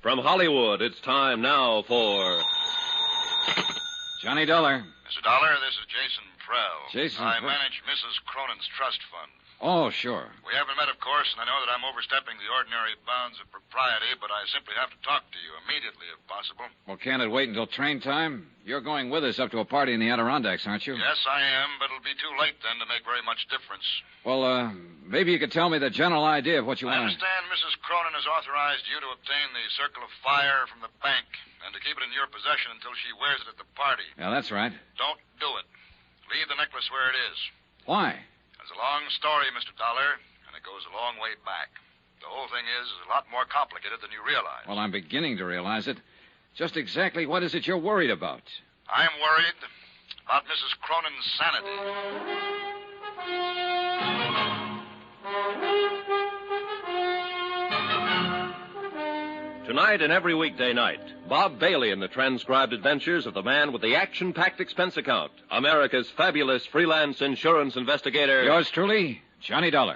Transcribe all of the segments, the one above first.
From Hollywood, it's time now for... Johnny Dollar. Mr. Dollar, this is Jason Prell. Jason I Prell. manage Mrs. Cronin's trust fund. Oh, sure. We haven't met, of course, and I know that I'm overstepping the ordinary bounds of propriety, but I simply have to talk to you immediately, if possible. Well, can't it wait until train time? You're going with us up to a party in the Adirondacks, aren't you? Yes, I am, but it'll be too late then to make very much difference. Well, maybe you could tell me the general idea of what you I want. understand Mrs. Cronin has authorized you to obtain the Circle of Fire from the bank and to keep it in your possession until she wears it at the party. Yeah, that's right. Don't do it. Leave the necklace where it is. Why? It's a long story, Mr. Dollar, and it goes a long way back. The whole thing is a lot more complicated than you realize. Well, I'm beginning to realize it. Just exactly what is it you're worried about? I'm worried about Mrs. Cronin's sanity. Tonight and every weekday night, Bob Bailey in the transcribed adventures of the man with the action-packed expense account, America's fabulous freelance insurance investigator. Yours truly, Johnny Dollar.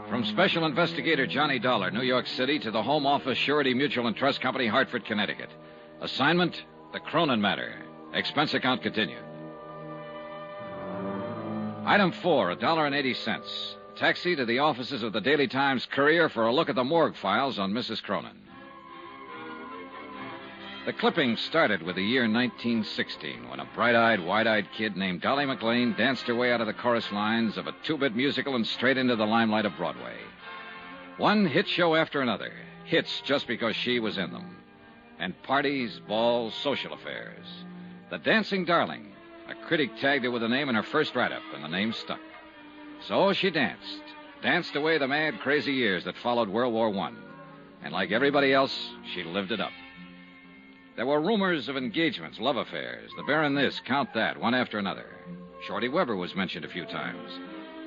From Special Investigator Johnny Dollar, New York City, to the Home Office Surety Mutual and Trust Company, Hartford, Connecticut. Assignment, the Cronin matter. Expense account continued. Item 4, $1.80. Taxi to the offices of the Daily Times Courier for a look at the morgue files on Mrs. Cronin. The clipping started with the year 1916, when a bright-eyed, wide-eyed kid named Dolly McLean danced her way out of the chorus lines of a two-bit musical and straight into the limelight of Broadway. One hit show after another, hits just because she was in them. And parties, balls, social affairs. The Dancing Darling. A critic tagged her with a name in her first write-up, and the name stuck. So she danced away the mad, crazy years that followed World War I. And like everybody else, she lived it up. There were rumors of engagements, love affairs, the Baron this, Count that, one after another. Shorty Weber was mentioned a few times.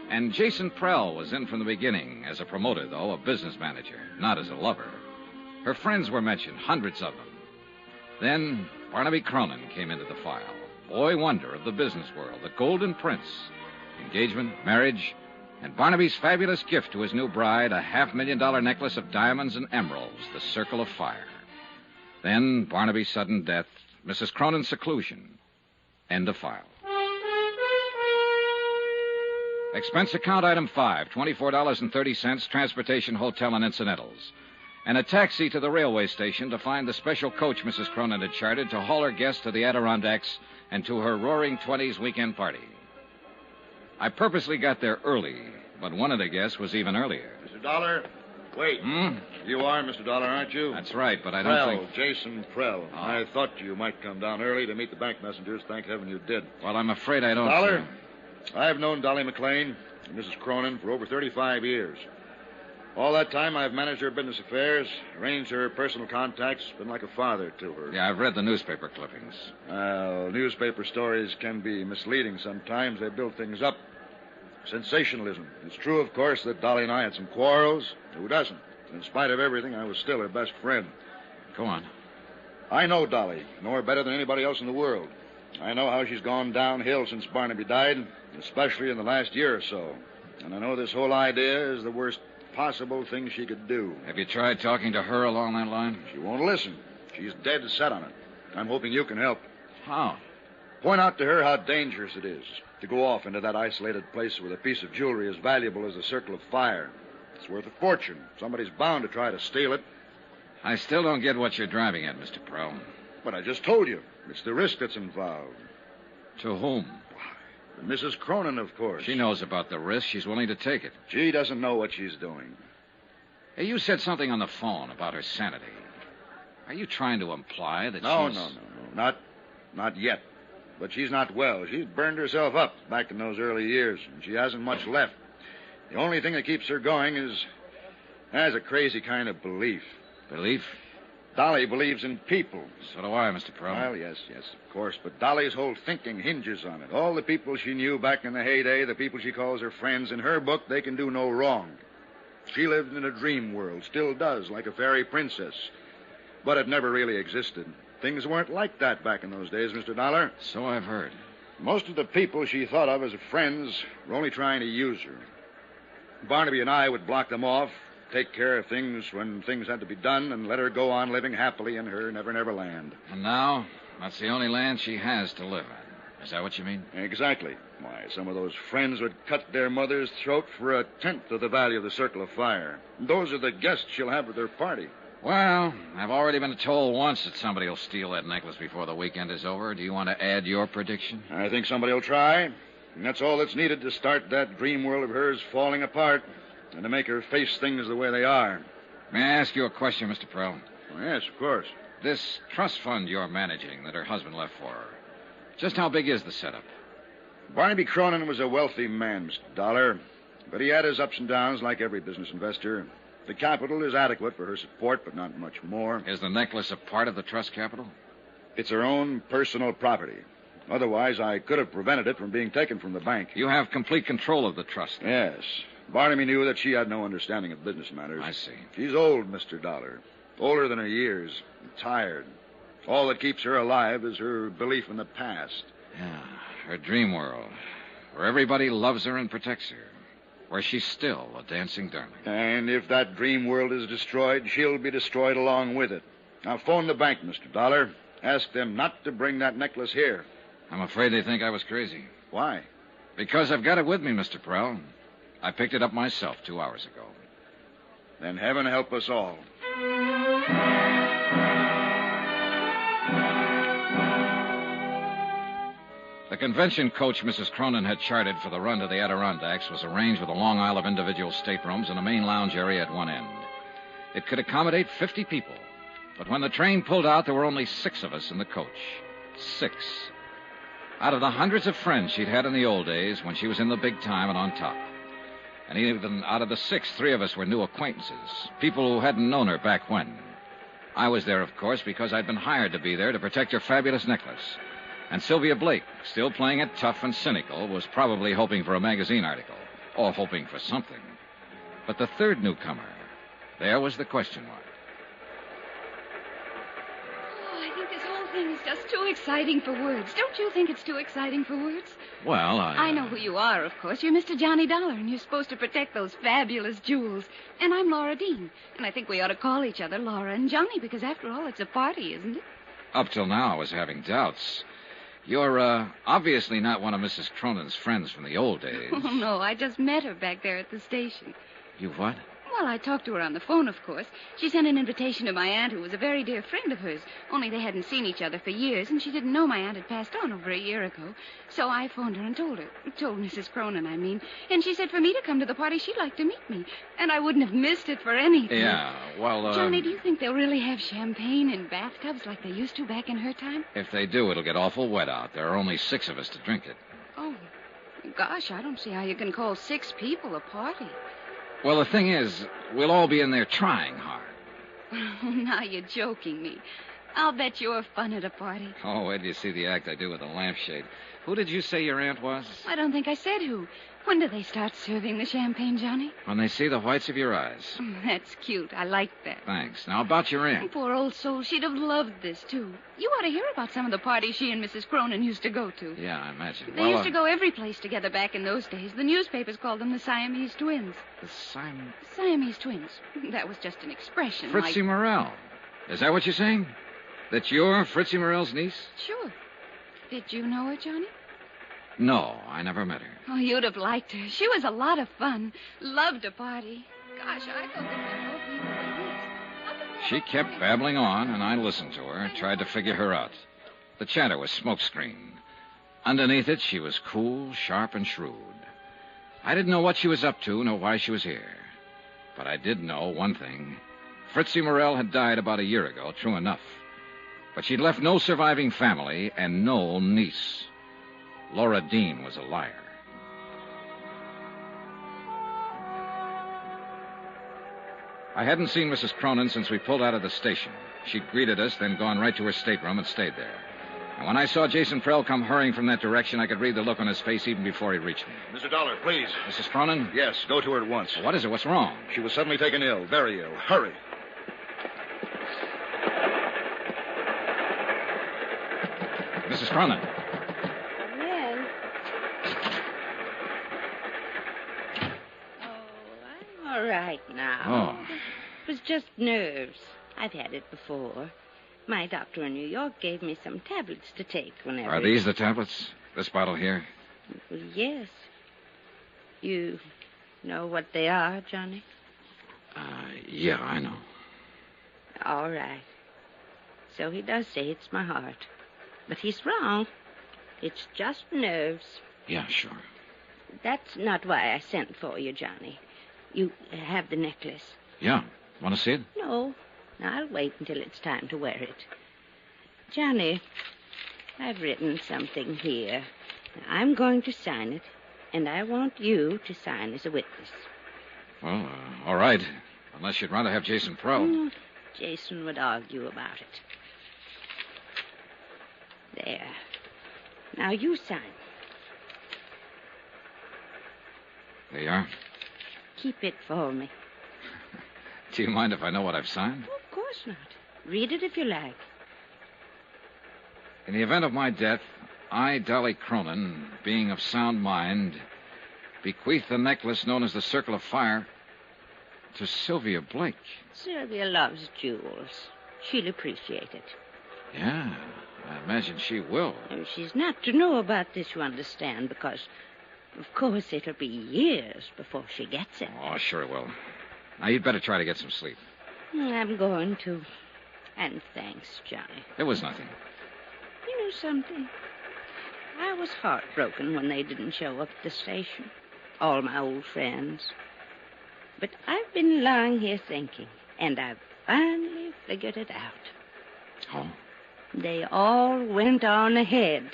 And Jason Prell was in from the beginning, as a promoter, though, a business manager, not as a lover. Her friends were mentioned, hundreds of them. Then Barnaby Cronin came into the file. Boy wonder of the business world, the Golden Prince. Engagement, marriage, and Barnaby's fabulous gift to his new bride, a $500,000 necklace of diamonds and emeralds, the Circle of Fire. Then Barnaby's sudden death, Mrs. Cronin's seclusion. End of file. Expense account item 5, $24.30, transportation, hotel, and incidentals. And a taxi to the railway station to find the special coach Mrs. Cronin had chartered to haul her guests to the Adirondacks and to her roaring 20s weekend party. I purposely got there early, but one of the guests was even earlier. Mr. Dollar, wait. You are Mr. Dollar, aren't you? That's right, but I don't think... Jason Prell. Oh. I thought you might come down early to meet the bank messengers. Thank heaven you did. Well, I'm afraid I don't... Dollar, I've known Dolly McLean and Mrs. Cronin for over 35 years. All that time, I've managed her business affairs, arranged her personal contacts, been like a father to her. Yeah, I've read the newspaper clippings. Well, newspaper stories can be misleading sometimes. They build things up. Sensationalism. It's true, of course, that Dolly and I had some quarrels. Who doesn't? In spite of everything, I was still her best friend. Go on. I know Dolly. Know her better than anybody else in the world. I know how she's gone downhill since Barnaby died, especially in the last year or so. And I know this whole idea is the worst possible thing she could do. Have you tried talking to her along that line? She won't listen. She's dead set on it. I'm hoping you can help. How? Point out to her how dangerous it is to go off into that isolated place with a piece of jewelry as valuable as the Circle of Fire. It's worth a fortune. Somebody's bound to try to steal it. I still don't get what you're driving at, Mr. Prell. But I just told you. It's the risk that's involved. To whom? Mrs. Cronin, of course. She knows about the risk. She's willing to take it. She doesn't know what she's doing. Hey, you said something on the phone about her sanity. Are you trying to imply that No. she's... Not yet. But she's not well. She's burned herself up back in those early years, and she hasn't much left. The only thing that keeps her going is a crazy kind of belief. Belief? Dolly believes in people. So do I, Mr. Prell. Well, yes, of course. But Dolly's whole thinking hinges on it. All the people she knew back in the heyday, the people she calls her friends, in her book, they can do no wrong. She lived in a dream world, still does, like a fairy princess. But it never really existed. Things weren't like that back in those days, Mr. Dollar. So I've heard. Most of the people she thought of as friends were only trying to use her. Barnaby and I would block them off, take care of things when things had to be done, and let her go on living happily in her never-never land. And now, that's the only land she has to live in. Is that what you mean? Exactly. Why, some of those friends would cut their mother's throat for a tenth of the value of the Circle of Fire. Those are the guests she'll have at their party. Well, I've already been told once that somebody will steal that necklace before the weekend is over. Do you want to add your prediction? I think somebody will try, and that's all that's needed to start that dream world of hers falling apart and to make her face things the way they are. May I ask you a question, Mr. Prell? Oh, yes, of course. This trust fund you're managing that her husband left for her, just how big is the setup? Barnaby Cronin was a wealthy man, Mr. Dollar, but he had his ups and downs like every business investor. The capital is adequate for her support, but not much more. Is the necklace a part of the trust capital? It's her own personal property. Otherwise, I could have prevented it from being taken from the bank. You have complete control of the trust. Yes. Barnaby knew that she had no understanding of business matters. I see. She's old, Mr. Dollar. Older than her years. And tired. All that keeps her alive is her belief in the past. Yeah, her dream world, where everybody loves her and protects her. Where she's still a dancing darling. And if that dream world is destroyed, she'll be destroyed along with it. Now, phone the bank, Mr. Dollar. Ask them not to bring that necklace here. I'm afraid they think I was crazy. Why? Because I've got it with me, Mr. Prell. I picked it up myself 2 hours ago. Then heaven help us all. The convention coach Mrs. Cronin had chartered for the run to the Adirondacks was arranged with a long aisle of individual staterooms and a main lounge area at one end. It could accommodate 50 people, but when the train pulled out, there were only 6 of us in the coach. 6. Out of the hundreds of friends she'd had in the old days when she was in the big time and on top. And even out of the 6, 3 of us were new acquaintances, people who hadn't known her back when. I was there, of course, because I'd been hired to be there to protect her fabulous necklace. And Sylvia Blake, still playing it tough and cynical, was probably hoping for a magazine article, or hoping for something. But the third newcomer, there was the question mark. Oh, I think this whole thing is just too exciting for words. Don't you think it's too exciting for words? Well, I know who you are, of course. You're Mr. Johnny Dollar, and you're supposed to protect those fabulous jewels. And I'm Laura Dean, and I think we ought to call each other Laura and Johnny, because after all, it's a party, isn't it? Up till now, I was having doubts. You're, obviously not one of Mrs. Cronin's friends from the old days. Oh, no, I just met her back there at the station. You what? Well, I talked to her on the phone, of course. She sent an invitation to my aunt, who was a very dear friend of hers, only they hadn't seen each other for years, and she didn't know my aunt had passed on over a year ago. So I phoned her and told Mrs. Cronin, I mean, and she said for me to come to the party, she'd like to meet me, and I wouldn't have missed it for anything. Yeah, well, Johnny, do you think they'll really have champagne in bathtubs like they used to back in her time? If they do, it'll get awful wet out. There are only 6 of us to drink it. Oh, gosh, I don't see how you can call 6 people a party. Well, the thing is, we'll all be in there trying hard. Oh, now you're joking me. I'll bet you're fun at a party. Oh, wait till you see the act I do with the lampshade. Who did you say your aunt was? I don't think I said who. When do they start serving the champagne, Johnny? When they see the whites of your eyes. That's cute. I like that. Thanks. Now, about your aunt. Poor old soul. She'd have loved this, too. You ought to hear about some of the parties she and Mrs. Cronin used to go to. Yeah, I imagine. They used to go every place together back in those days. The newspapers called them the Siamese twins. The Siamese twins. That was just an expression. Fritzie Morell. Is that what you're saying? That you're Fritzie Morell's niece? Sure. Did you know her, Johnny? No, I never met her. Oh, you'd have liked her. She was a lot of fun. Loved to party. Gosh, I thought there were more people than this. She kept babbling on, and I listened to her, tried to figure her out. The chatter was smokescreen. Underneath it, she was cool, sharp, and shrewd. I didn't know what she was up to, nor why she was here. But I did know one thing. Fritzie Morell had died about a year ago, true enough. But she'd left no surviving family and no niece. Laura Dean was a liar. I hadn't seen Mrs. Cronin since we pulled out of the station. She'd greeted us, then gone right to her stateroom and stayed there. And when I saw Jason Prell come hurrying from that direction, I could read the look on his face even before he reached me. Mr. Dollar, please. Mrs. Cronin? Yes, go to her at once. What is it? What's wrong? She was suddenly taken ill, very ill. Hurry. Mrs. Cronin. Yes. all right now. Oh. It was just nerves. I've had it before. My doctor in New York gave me some tablets to take whenever... Are these the tablets? This bottle here? Well, yes. You know what they are, Johnny? Yeah, I know. All right. So he does say it's my heart. But he's wrong. It's just nerves. Yeah, sure. That's not why I sent for you, Johnny. You have the necklace. Yeah. Want to see it? No. I'll wait until it's time to wear it. Johnny, I've written something here. I'm going to sign it, and I want you to sign as a witness. Well, all right. Unless you'd rather have Jason probed. Jason would argue about it. There. Now you sign. There you are. Keep it for me. Do you mind if I know what I've signed? Oh, of course not. Read it if you like. In the event of my death, I, Dolly Cronin, being of sound mind, bequeath the necklace known as the Circle of Fire to Sylvia Blake. Sylvia loves jewels. She'll appreciate it. Yeah, I imagine she will. And she's not to know about this, you understand, because, of course, it'll be years before she gets it. Oh, sure it will. Now, you'd better try to get some sleep. I'm going to. And thanks, Johnny. It was nothing. You know something? I was heartbroken when they didn't show up at the station. All my old friends. But I've been lying here thinking, and I've finally figured it out. Oh? They all went on ahead.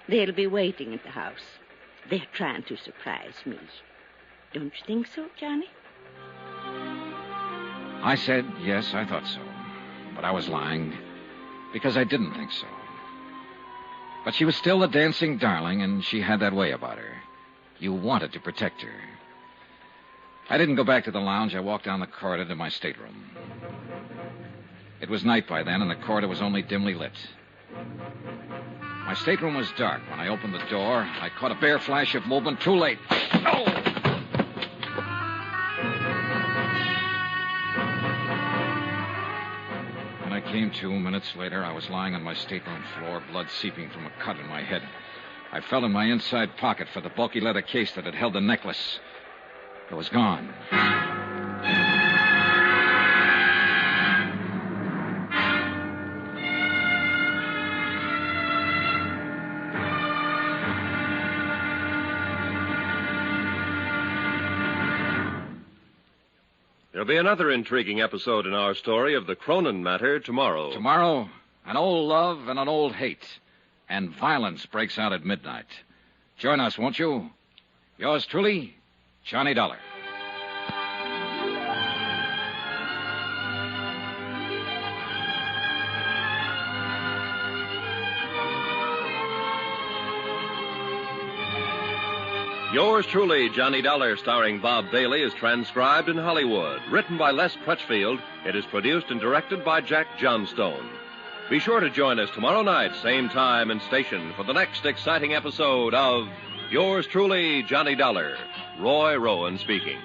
They'll be waiting at the house. They're trying to surprise me. Don't you think so, Johnny? I said yes, I thought so. But I was lying because I didn't think so. But she was still the dancing darling, and she had that way about her. You wanted to protect her. I didn't go back to the lounge. I walked down the corridor to my stateroom. It was night by then, and the corridor was only dimly lit. My stateroom was dark. When I opened the door, I caught a bare flash of movement too late. Oh! When I came to minutes later, I was lying on my stateroom floor, blood seeping from a cut in my head. I felt in my inside pocket for the bulky leather case that had held the necklace. It was gone. There'll be another intriguing episode in our story of the Cronin matter tomorrow. Tomorrow, an old love and an old hate. And violence breaks out at midnight. Join us, won't you? Yours truly, Johnny Dollar. Yours truly, Johnny Dollar, starring Bob Bailey, is transcribed in Hollywood. Written by Les Crutchfield, it is produced and directed by Jack Johnstone. Be sure to join us tomorrow night, same time and station, for the next exciting episode of Yours truly, Johnny Dollar. Roy Rowan speaking.